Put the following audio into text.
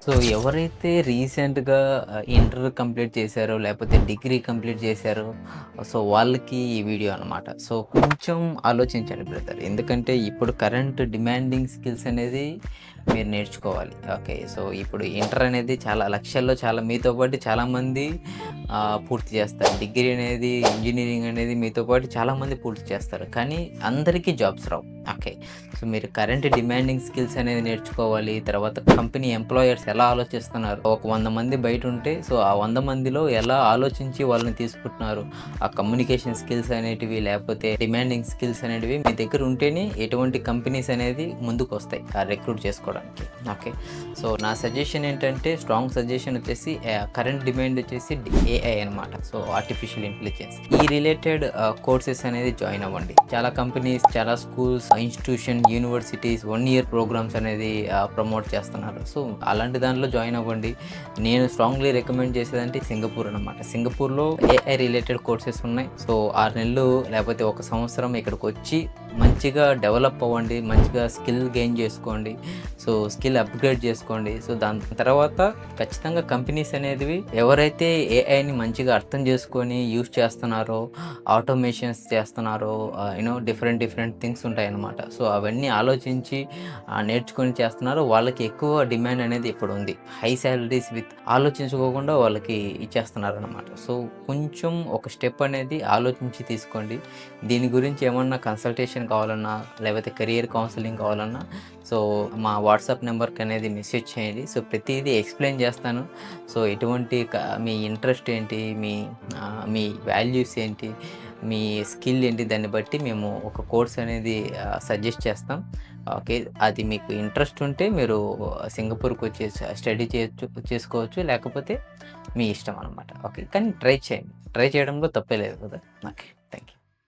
So, ఎవరైతే రీసెంట్‌గా inter complete చేశారో, లేపోతే డిగ్రీ కంప్లీట్ చేశారో, సో, వాళ్ళకి ఈ వీడియో అనమాట. సో, కొంచెం ఆలోచించండి బ్రదర్. ఎందుకంటే, ఇప్పుడు కరెంట్ డిమాండింగ్ స్కిల్స్ అనేది మీరు నేర్చుకోవాలి. ఓకే. సో, ఇప్పుడు ఇంటర్ అనేది చాలా లక్షల్లో చాలా మీతో పాటు చాలామంది పూర్తి చేస్తారు. డిగ్రీ అనేది, ఇంజినీరింగ్ అనేది మీతో పాటు చాలామంది పూర్తి చేస్తారు. కానీ అందరికీ జాబ్స్ రావు. ఓకే. సో, మీరు కరెంట్ డిమాండింగ్ స్కిల్స్ అనేది నేర్చుకోవాలి. తర్వాత కంపెనీ ఎంప్లాయర్స్ ఎలా ఆలోచిస్తున్నారు. ఒక 100 మంది బయటుంటే, సో, ఆ 100 మందిలో ఎలా ఆలోచించి వాళ్ళని తీసుకుంటున్నారు. ఆ కమ్యూనికేషన్ స్కిల్స్ అనేటివి, లేకపోతే డిమాండింగ్ స్కిల్స్ అనేటివి మీ దగ్గర ఉంటేనే ఎటువంటి కంపెనీస్ అనేది ముందుకొస్తాయి రిక్రూట్ చేసుకోవడానికి. ఓకే. సో, నా సజెషన్ ఏంటంటే, స్ట్రాంగ్ సజెషన్ వచ్చేసి కరెంట్ డిమాండ్ వచ్చేసి ఏఐ అనమాట. So, artificial intelligence. ఈ రిలేటెడ్ కోర్సెస్ అనేది జాయిన్ అవ్వండి. చాలా కంపెనీస్, చాలా schools, institution, universities 1 year programmes అనేది ప్రమోట్ చేస్తున్నారు. సో, అలాంటి దాంట్లో జాయిన్ అవ్వండి. నేను స్ట్రాంగ్లీ రికమెండ్ చేసేదంటే సింగపూర్ అనమాట. సింగపూర్‌లో ఏఐ రిలేటెడ్ కోర్సెస్ ఉన్నాయి. సో, 6 నెలలు లేకపోతే 1 సంవత్సరం ఇక్కడికొచ్చి మంచిగా డెవలప్ అవ్వండి. మంచిగా స్కిల్ గెయిన్ చేసుకోండి. సో, స్కిల్ అప్‌గ్రేడ్ చేసుకోండి. సో, దాని తర్వాత ఖచ్చితంగా కంపెనీస్ అనేటివి ఎవరైతే ఏఐని మంచిగా అర్థం చేసుకొని యూజ్ చేస్తున్నారో, ఆటోమేషన్స్ చేస్తున్నారో, డిఫరెంట్ థింగ్స్ ఉంటాయన్నమాట. సో, అవన్నీ ఆలోచించి నేర్చుకొని చేస్తున్నారో వాళ్ళకి ఎక్కువ డిమాండ్ అనేది ఇప్పుడు ఉంది. హై సాలరీస్ విత్ ఆలోచించుకోకుండా వాళ్ళకి ఇచ్చేస్తున్నారనమాట. సో, కొంచెం ఒక స్టెప్ అనేది ఆలోచించి తీసుకోండి. దీని గురించి ఏమన్నా కన్సల్టేషన్ కావాలన్నా, లేకపోతే కెరియర్ కౌన్సిలింగ్ కావాలన్నా, సో, మా వాట్సాప్ నెంబర్‌కి అనేది మెసేజ్ చేయండి. సో, ప్రతీదీ ఎక్స్‌ప్లెయిన్ చేస్తాను. సో, ఎటువంటి మీ ఇంట్రెస్ట్ ఏంటి, మీ వాల్యూస్ ఏంటి, మీ స్కిల్ ఏంటి, దాన్ని బట్టి మేము ఒక కోర్స్ అనేది సజెస్ట్ చేస్తాం. ఓకే. అది మీకు ఇంట్రెస్ట్ ఉంటే మీరు సింగపూర్‌కి వచ్చేసి స్టడీ చేసుకోవచ్చు. లేకపోతే మీ ఇష్టం అనమాట. ఓకే. కానీ ట్రై చేయండి. ట్రై చేయడంలో తప్పే లేదు కదా! ఓకే.